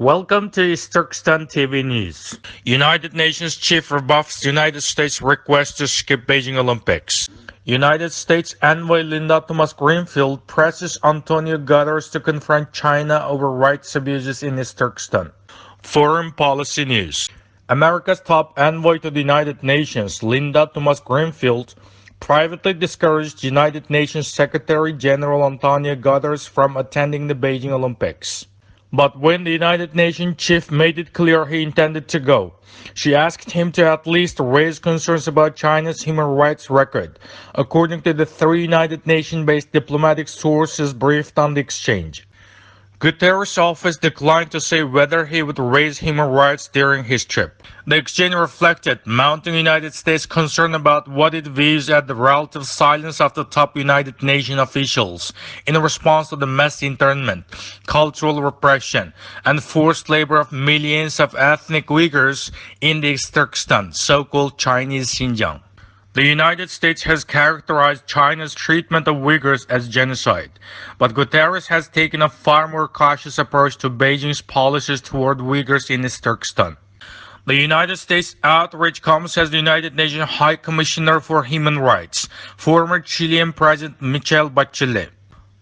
Welcome to Turkistan TV News. United Nations Chief Rebuffs United States request to skip Beijing Olympics. United States Envoy Linda Thomas-Greenfield presses Antonio Guterres to confront China over rights abuses in East Turkestan. Foreign Policy News. America's top envoy to the United Nations, Linda Thomas-Greenfield, privately discouraged United Nations Secretary General Antonio Guterres from attending the Beijing Olympics. But when the United Nations chief made it clear he intended to go, she asked him to at least raise concerns about China's human rights record, according to the three United Nations-based diplomatic sources briefed on the exchange. Guterres' office declined to say whether he would raise human rights during his trip. The exchange reflected mounting United States concern about what it views as the relative silence of the top United Nations officials in response to the mass internment, cultural repression, and forced labor of millions of ethnic Uyghurs in the East Turkestan, so-called Chinese Xinjiang. The United States has characterized China's treatment of Uyghurs as genocide, but Guterres has taken a far more cautious approach to Beijing's policies toward Uyghurs in East Turkestan. The United States outreach comes as the United Nations High Commissioner for Human Rights, former Chilean President Michelle Bachelet,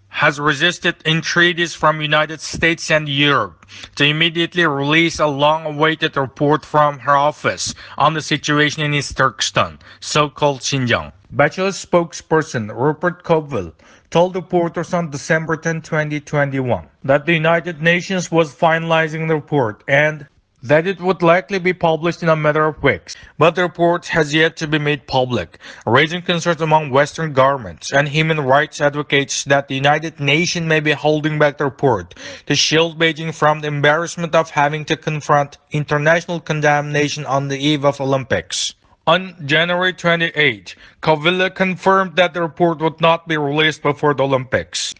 has resisted entreaties from United States and Europe to immediately release a long-awaited report from her office on the situation in East Turkestan, so-called Xinjiang. Bachelet's spokesperson, Rupert Colville, told reporters on December 10, 2021, that the United Nations was finalizing the report and that it would likely be published in a matter of weeks, but the report has yet to be made public, raising concerns among Western governments and human rights advocates that the United Nations may be holding back the report to shield Beijing from the embarrassment of having to confront international condemnation on the eve of Olympics. On January 28, Colville confirmed that the report would not be released before the Olympics.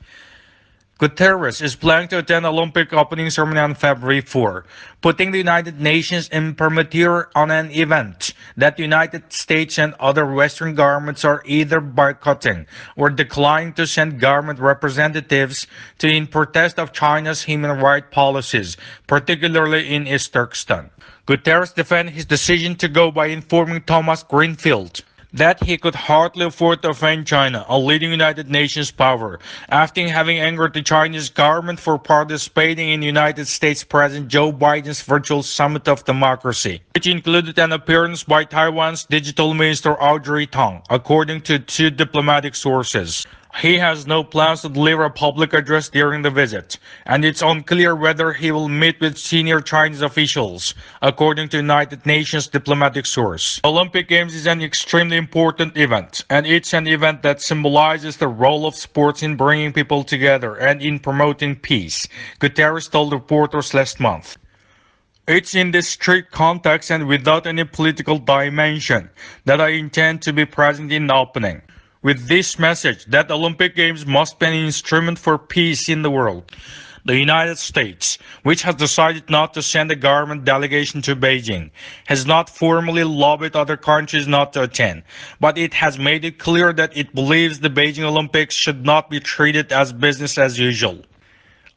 Guterres is planning to attend Olympic opening ceremony on February 4, putting the United Nations imprimatur on an event that the United States and other Western governments are either boycotting or declining to send government representatives to in protest of China's human rights policies, particularly in East Turkestan. Guterres defended his decision to go by informing Thomas-Greenfield that he could hardly afford to offend China, a leading United Nations power, after having angered the Chinese government for participating in United States President Joe Biden's virtual summit of democracy, which included an appearance by Taiwan's digital minister Audrey Tang, according to two diplomatic sources. He has no plans to deliver a public address during the visit, and it's unclear whether he will meet with senior Chinese officials, according to United Nations diplomatic source. The Olympic Games is an extremely important event, and it's an event that symbolizes the role of sports in bringing people together and in promoting peace, Guterres told reporters last month. It's in this strict context and without any political dimension that I intend to be present in the opening, with this message that the Olympic Games must be an instrument for peace in the world. The United States, which has decided not to send a government delegation to Beijing, has not formally lobbied other countries not to attend, but it has made it clear that it believes the Beijing Olympics should not be treated as business as usual.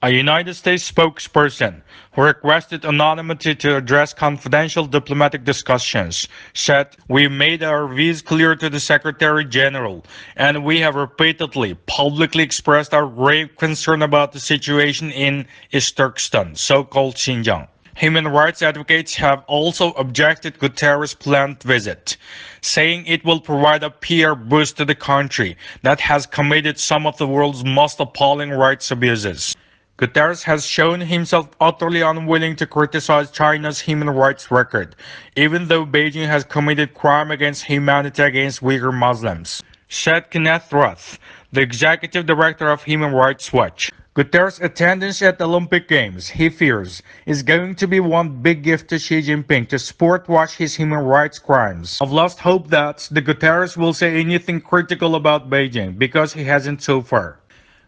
A United States spokesperson, who requested anonymity to address confidential diplomatic discussions, said, "We made our views clear to the Secretary General, and we have repeatedly publicly expressed our grave concern about the situation in East Turkestan, so-called Xinjiang." Human rights advocates have also objected to Guterres' planned visit, saying it will provide a PR boost to the country that has committed some of the world's most appalling rights abuses. Guterres has shown himself utterly unwilling to criticize China's human rights record, even though Beijing has committed crime against humanity against Uyghur Muslims, said Kenneth Roth, the executive director of Human Rights Watch. Guterres' attendance at the Olympic Games, he fears, is going to be one big gift to Xi Jinping to sport-wash his human rights crimes. I've lost hope that the Guterres will say anything critical about Beijing, because he hasn't so far.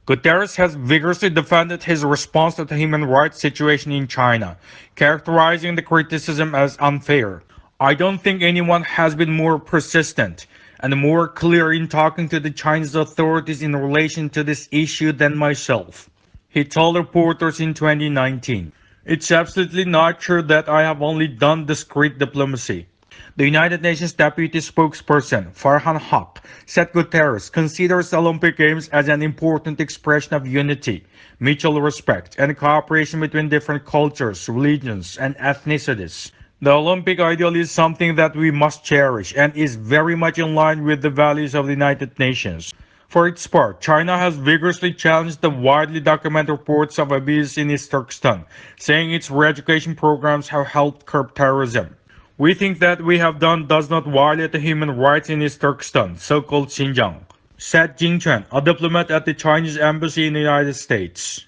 Guterres has vigorously defended his response to the human rights situation in China, characterizing the criticism as unfair. "I don't think anyone has been more persistent and more clear in talking to the Chinese authorities in relation to this issue than myself," he told reporters in 2019. It's absolutely not true that I have only done discreet diplomacy. The United Nations Deputy Spokesperson, Farhan Haq, said Guterres considers the Olympic Games as an important expression of unity, mutual respect, and cooperation between different cultures, religions, and ethnicities. The Olympic ideal is something that we must cherish and is very much in line with the values of the United Nations. For its part, China has vigorously challenged the widely documented reports of abuse in East Turkestan, saying its re-education programs have helped curb terrorism. We think that we have done does not violate the human rights in East Turkestan, so-called Xinjiang, said Jing Chen, a diplomat at the Chinese embassy in the United States.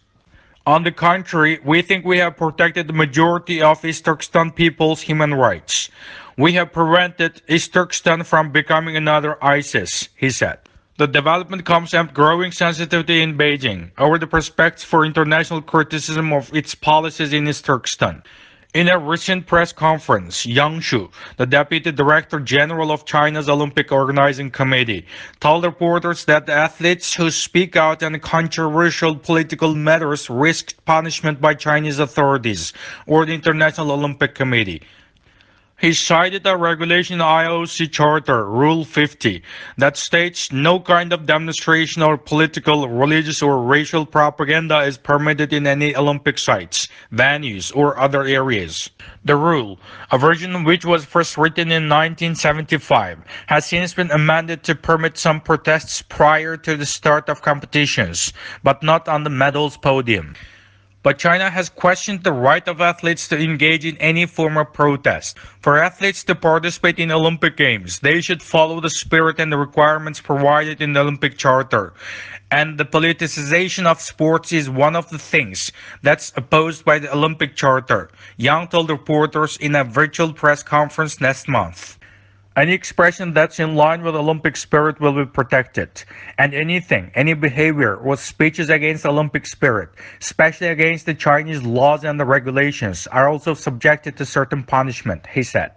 On the contrary, we think we have protected the majority of East Turkestan people's human rights. We have prevented East Turkestan from becoming another ISIS, he said. The development comes amid growing sensitivity in Beijing over the prospects for international criticism of its policies in East Turkestan. In a recent press conference, Yang Shu, the Deputy Director General of China's Olympic Organizing Committee, told reporters that the athletes who speak out on controversial political matters risk punishment by Chinese authorities or the International Olympic Committee. He cited a regulation in the IOC Charter, Rule 50, that states no kind of demonstration or political, religious, or racial propaganda is permitted in any Olympic sites, venues, or other areas. The rule, a version of which was first written in 1975, has since been amended to permit some protests prior to the start of competitions, but not on the medals podium. But China has questioned the right of athletes to engage in any form of protest. For athletes to participate in Olympic Games, they should follow the spirit and the requirements provided in the Olympic Charter. And the politicization of sports is one of the things that's opposed by the Olympic Charter, Yang told reporters in a virtual press conference last month. Any expression that's in line with Olympic spirit will be protected, and any behavior or speeches against Olympic spirit, especially against the Chinese laws and the regulations, are also subjected to certain punishment, he said.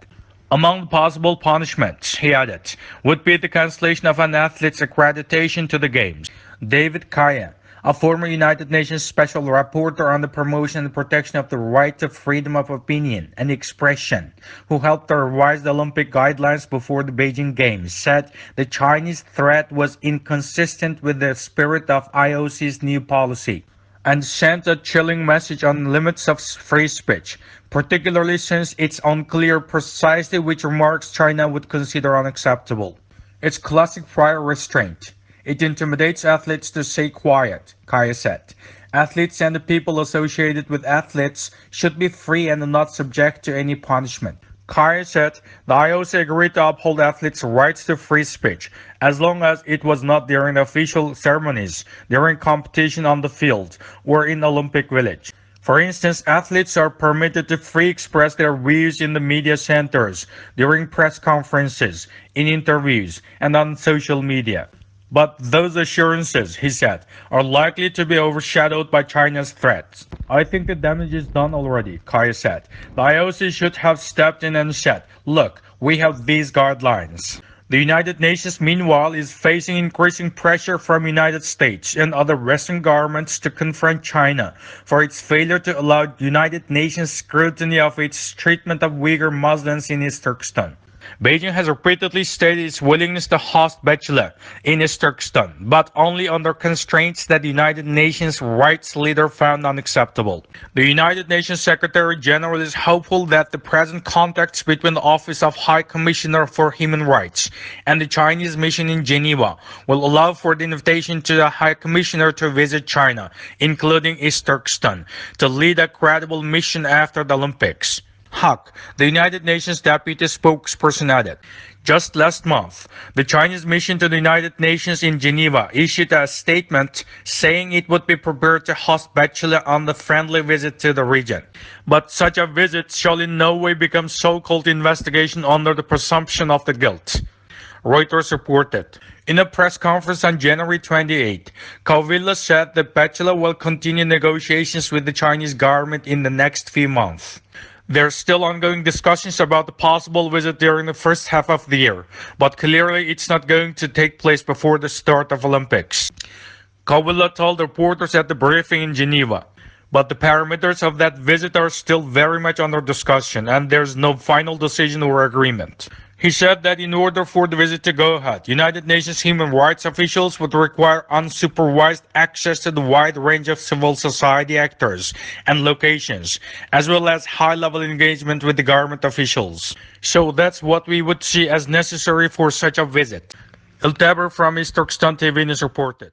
Among the possible punishments, he added, would be the cancellation of an athlete's accreditation to the Games. David Kaya, a former United Nations Special Rapporteur on the promotion and protection of the right to freedom of opinion and expression, who helped to revise the Olympic guidelines before the Beijing Games, said the Chinese threat was inconsistent with the spirit of IOC's new policy and sent a chilling message on the limits of free speech, particularly since it's unclear precisely which remarks China would consider unacceptable. It's classic prior restraint. It intimidates athletes to stay quiet, Kaya said. Athletes and the people associated with athletes should be free and not subject to any punishment. Kaya said the IOC agreed to uphold athletes' rights to free speech as long as it was not during official ceremonies, during competition on the field, or in Olympic Village. For instance, athletes are permitted to free express their views in the media centers, during press conferences, in interviews, and on social media. But those assurances, he said, are likely to be overshadowed by China's threats. I think the damage is done already, Kaya said. The IOC should have stepped in and said, look, we have these guidelines. The United Nations, meanwhile, is facing increasing pressure from United States and other Western governments to confront China for its failure to allow United Nations scrutiny of its treatment of Uyghur Muslims in East Turkestan. Beijing has repeatedly stated its willingness to host Bachelor in East Turkestan, but only under constraints that the United Nations rights leader found unacceptable. The United Nations Secretary General is hopeful that the present contacts between the Office of High Commissioner for Human Rights and the Chinese mission in Geneva will allow for the invitation to the High Commissioner to visit China, including East Turkestan, to lead a credible mission after the Olympics. Haq, the United Nations Deputy Spokesperson, added, just last month, the Chinese mission to the United Nations in Geneva issued a statement saying it would be prepared to host Bachelor on the friendly visit to the region. But such a visit shall in no way become so-called investigation under the presumption of the guilt. Reuters reported. In a press conference on January 28, Kauvila said the Bachelor will continue negotiations with the Chinese government in the next few months. There are still ongoing discussions about the possible visit during the first half of the year, but clearly it's not going to take place before the start of Olympics. Kauvila told reporters at the briefing in Geneva. But the parameters of that visit are still very much under discussion, and there's no final decision or agreement. He said that in order for the visit to go ahead, United Nations human rights officials would require unsupervised access to the wide range of civil society actors and locations, as well as high-level engagement with the government officials. So that's what we would see as necessary for such a visit. Iltaber from Turkistan TV News reported.